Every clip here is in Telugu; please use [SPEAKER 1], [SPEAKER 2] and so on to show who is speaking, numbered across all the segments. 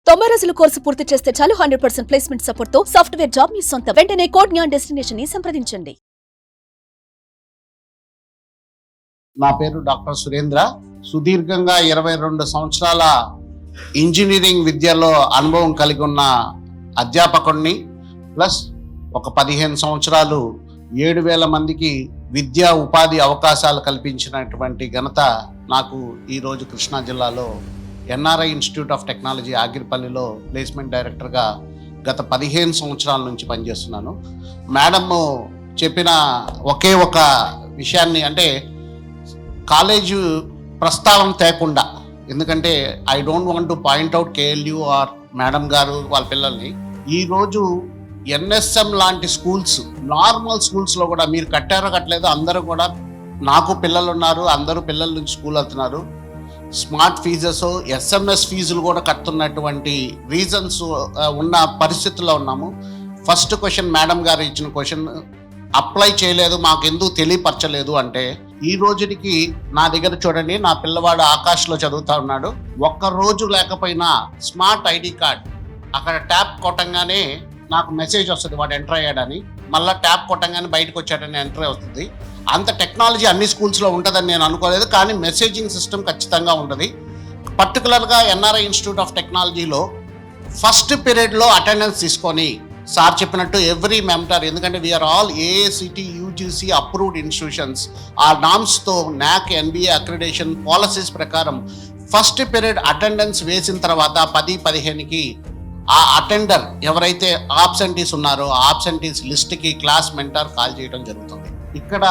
[SPEAKER 1] 90 రోజుల కోర్సు పూర్తి చేస్తే చాలు 100% ప్లేస్మెంట్ సపోర్ట్ తో సాఫ్ట్వేర్ జాబ్ మీ సొంతం. వెంటనే కోడ్ జ్ఞాన్ డెస్టినేషన్ ని సంప్రదించండి.
[SPEAKER 2] నా పేరు డాక్టర్ సురేంద్ర. సుదీర్ఘంగా 22 సంవత్సరాల ఇంజనీరింగ్ విద్యలో అనుభవం కలిగి ఉన్న అధ్యాపకుడిని, ప్లస్ ఒక 15 సంవత్సరాలు 7,000 మందికి విద్యా ఉపాధి అవకాశాలు కల్పించినటువంటి ఘనత నాకు ఈరోజు కృష్ణా జిల్లాలో ఎన్ఆర్ఐ ఇన్స్టిట్యూట్ ఆఫ్ టెక్నాలజీ ఆగిరిపల్లిలో ప్లేస్మెంట్ డైరెక్టర్గా గత 15 సంవత్సరాల నుంచి పనిచేస్తున్నాను. మేడము చెప్పిన ఒకే ఒక విషయాన్ని, అంటే కాలేజీ ప్రస్తావన తేకుండా, ఎందుకంటే I don't want to point out KLU or madam గారు వాళ్ళ పిల్లల్ని, ఈరోజు ఎన్ఎస్ఎం లాంటి స్కూల్స్, నార్మల్ స్కూల్స్లో కూడా మీరు కట్టారో కట్టలేదో అందరూ కూడా, నాకు పిల్లలు ఉన్నారు, అందరూ పిల్లల నుంచి స్కూల్ వెళ్తున్నారు, స్మార్ట్ ఫీజెస్, ఎస్ఎంఎస్ ఫీజులు కూడా కడుతున్నటువంటి రీజన్స్ ఉన్న పరిస్థితుల్లో ఉన్నాము. ఫస్ట్ క్వశ్చన్ మేడం గారు ఇచ్చిన క్వశ్చన్, అప్లై చేయలేదు, మాకు ఎందుకు తెలియపరచలేదు అంటే, ఈ రోజుకి నా దగ్గర చూడండి, నా పిల్లవాడు ఆకాష్లో చదువుతా ఉన్నాడు, ఒక్క రోజు లేకపోయినా స్మార్ట్ ఐడి కార్డ్ అక్కడ ట్యాప్ కొట్టంగానే నాకు మెసేజ్ వస్తుంది వాడు ఎంటర్ అయ్యాడని, మళ్ళీ ట్యాప్ కొట్టంగానే బయటకు వచ్చాడని ఎంటర్ వస్తుంది. అంత టెక్నాలజీ అన్ని స్కూల్స్లో ఉంటుందని నేను అనుకోలేదు, కానీ మెసేజింగ్ సిస్టమ్ ఖచ్చితంగా ఉంటుంది. పర్టికులర్గా ఎన్ఆర్ఐ ఇన్స్టిట్యూట్ ఆఫ్ టెక్నాలజీలో ఫస్ట్ పీరియడ్లో అటెండెన్స్ తీసుకొని సార్ చెప్పినట్టు ఎవ్రీ మెంటర్, ఎందుకంటే we're all AICTE UGC approved institutions, ఆ నామ్స్తో NAAC NBA అక్రిడేషన్ పాలసీస్ ప్రకారం ఫస్ట్ పీరియడ్ అటెండెన్స్ వేసిన తర్వాత 10-15కి ఆ అటెండర్ ఎవరైతే ఆబ్సెంటీస్ ఉన్నారో ఆ ఆబ్సెంటీస్ లిస్ట్కి క్లాస్ మెంటర్ కాల్ చేయడం జరుగుతుంది. ఇక్కడ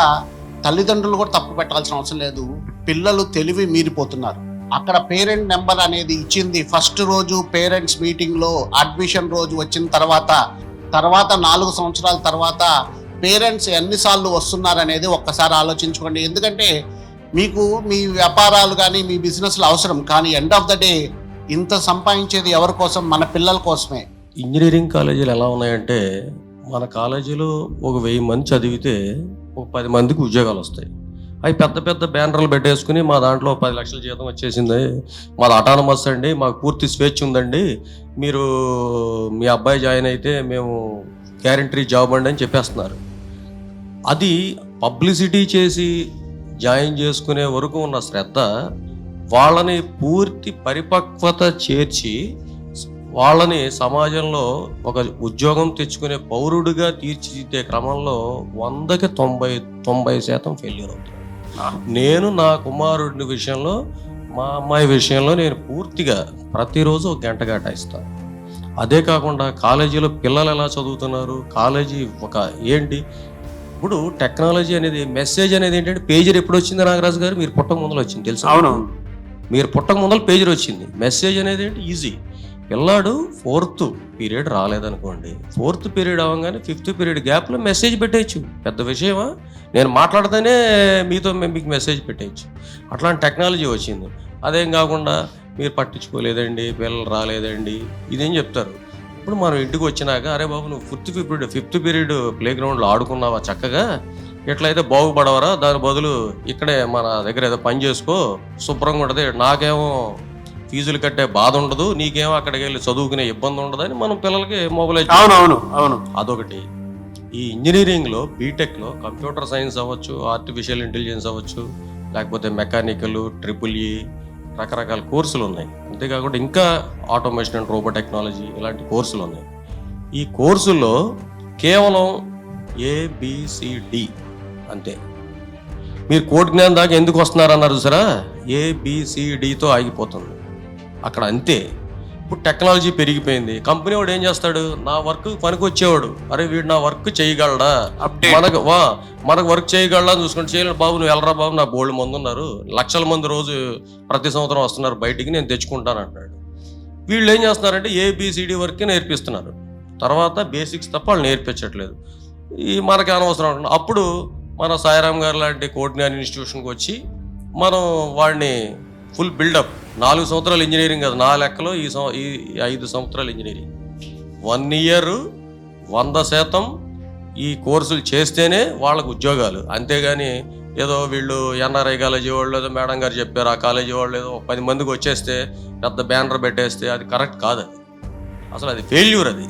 [SPEAKER 2] తల్లిదండ్రులు కూడా తప్పు పెట్టాల్సిన అవసరం లేదు, పిల్లలు తెలివి మీరిపోతున్నారు. అక్కడ పేరెంట్ నెంబర్ అనేది ఇచ్చింది ఫస్ట్ రోజు పేరెంట్స్ మీటింగ్లో, అడ్మిషన్ రోజు వచ్చిన తర్వాత 4 సంవత్సరాల తర్వాత పేరెంట్స్ ఎన్నిసార్లు వస్తున్నారు అనేది ఒక్కసారి ఆలోచించుకోండి. ఎందుకంటే మీకు మీ వ్యాపారాలు కానీ మీ బిజినెస్లు అవసరం, కానీ ఎండ్ ఆఫ్ ద డే ఇంత సంపాదించేది ఎవరి కోసం? మన పిల్లల కోసమే.
[SPEAKER 3] ఇంజనీరింగ్ కాలేజీలు ఎలా ఉన్నాయంటే, మన కాలేజీలో ఒక 1000 మంది చదివితే ఒక 10 మందికి ఉద్యోగాలు వస్తాయి. అవి పెద్ద పెద్ద బ్యానర్లు పెట్టేసుకుని, మా దాంట్లో 10 లక్షల జీతం వచ్చేసింది, మాది అటానమస్ అండి, మాకు పూర్తి స్వేచ్ఛ ఉందండి, మీరు మీ అబ్బాయి జాయిన్ అయితే మేము గ్యారంటీ జాబ్ అండి అని చెప్పేస్తున్నారు. అది పబ్లిసిటీ చేసి జాయిన్ చేసుకునే వరకు ఉన్న శ్రద్ధ, వాళ్ళని పూర్తి పరిపక్వత చేర్చి వాళ్ళని సమాజంలో ఒక ఉద్యోగం తెచ్చుకునే పౌరుడిగా తీర్చిదిద్దే క్రమంలో 100కి 90% ఫెయిల్యూర్ అవుతుంది. నేను నా కుమారుడి విషయంలో, మా అమ్మాయి విషయంలో నేను పూర్తిగా ప్రతిరోజు ఒక గంట కేటాయిస్తాను. అదే కాకుండా కాలేజీలో పిల్లలు ఎలా చదువుతున్నారు, కాలేజీ ఒక ఏంటి, ఇప్పుడు టెక్నాలజీ అనేది, మెసేజ్ అనేది ఏంటంటే, పేజర్ ఎప్పుడు వచ్చింది నాగరాజు గారు? మీరు పుట్టక ముందర వచ్చింది తెలుసు.
[SPEAKER 4] అవును,
[SPEAKER 3] మీరు పుట్టక ముందర పేజర్ వచ్చింది. మెసేజ్ అనేది ఏంటి? ఈజీ. పిల్లాడు 4th పీరియడ్ రాలేదనుకోండి, 4th పీరియడ్ అవ్వగానే 5th పీరియడ్ గ్యాప్లో మెసేజ్ పెట్టేయచ్చు. పెద్ద విషయమా? నేను మాట్లాడితేనే మీకు మెసేజ్ పెట్టేయచ్చు. అట్లాంటి టెక్నాలజీ వచ్చింది. అదేం కాకుండా మీరు పట్టించుకోలేదండి, పిల్లలు రాలేదండి, ఇదేం చెప్తారు. ఇప్పుడు మనం ఇంటికి వచ్చినాక, అరే బాబు నువ్వు 5th పీరియడ్ ప్లే గ్రౌండ్లో ఆడుకున్నావా చక్కగా, ఎట్లయితే బాగుపడవరా, దాని బదులు ఇక్కడే మన దగ్గర ఏదో పని చేసుకో, శుభ్రంగా ఉంటుంది, నాకేమో ఫీజులు కట్టే బాధ ఉండదు, నీకేమో అక్కడికి వెళ్ళి చదువుకునే ఇబ్బంది ఉండదని మనం పిల్లలకి మొబైల్.
[SPEAKER 4] అవును.
[SPEAKER 3] అదొకటి. ఈ ఇంజనీరింగ్లో, బీటెక్లో కంప్యూటర్ సైన్స్ అవ్వచ్చు, ఆర్టిఫిషియల్ ఇంటెలిజెన్స్ అవ్వచ్చు, లేకపోతే మెకానికల్, EEE, రకరకాల కోర్సులు ఉన్నాయి. అంతేకాకుండా ఇంకా ఆటోమేషన్ అండ్ రోబో టెక్నాలజీ, ఇలాంటి కోర్సులు ఉన్నాయి. ఈ కోర్సుల్లో కేవలం ABCD అంతే. మీరు కోడ్ జ్ఞానం దాకా ఎందుకు వస్తున్నారన్నారు సరే, ABCDతో ఆగిపోతుంది అక్కడ, అంతే. ఇప్పుడు టెక్నాలజీ పెరిగిపోయింది, కంపెనీ వాడు ఏం చేస్తాడు, నా వర్క్ పనికి వచ్చేవాడు, అరే వీడు నా వర్క్ చేయగలడా, మనకు వర్క్ చేయగలడా అని చూసుకుంటే, చేయలేడు బాబు, నువ్వు వెళ్ళరా బాబు, నా బోల్డ్ మంది ఉన్నారు, లక్షల మంది రోజు ప్రతి సంవత్సరం వస్తున్నారు బయటికి, నేను తెచ్చుకుంటాను అంటాడు. వీళ్ళు ఏం చేస్తున్నారంటే ABCD వర్కే నేర్పిస్తున్నారు, తర్వాత బేసిక్స్ తప్ప వాళ్ళు నేర్పించట్లేదు. ఈ మనకి అనవసరం ఉంటుంది. అప్పుడు మన సాయిరామ్ గారు లాంటి కోడ్ జ్ఞాన్ ఇన్స్టిట్యూషన్కి వచ్చి మనం వాడిని ఫుల్ బిల్డప్, 4 సంవత్సరాలు ఇంజనీరింగ్ కదా నా లెక్కలో, ఈ 5 సంవత్సరాలు ఇంజనీరింగ్, 1 ఇయర్ 100% ఈ కోర్సులు చేస్తేనే వాళ్ళకు ఉద్యోగాలు. అంతేగాని ఏదో వీళ్ళు ఎన్ఆర్ఐ కాలేజీ వాళ్ళు ఏదో మేడం గారు చెప్పారు, ఆ కాలేజీ వాళ్ళు ఏదో 10 మందికి వచ్చేస్తే పెద్ద బ్యానర్ పెట్టేస్తే అది కరెక్ట్ కాదు. అది అసలు అది ఫెయిల్యూర్ అది.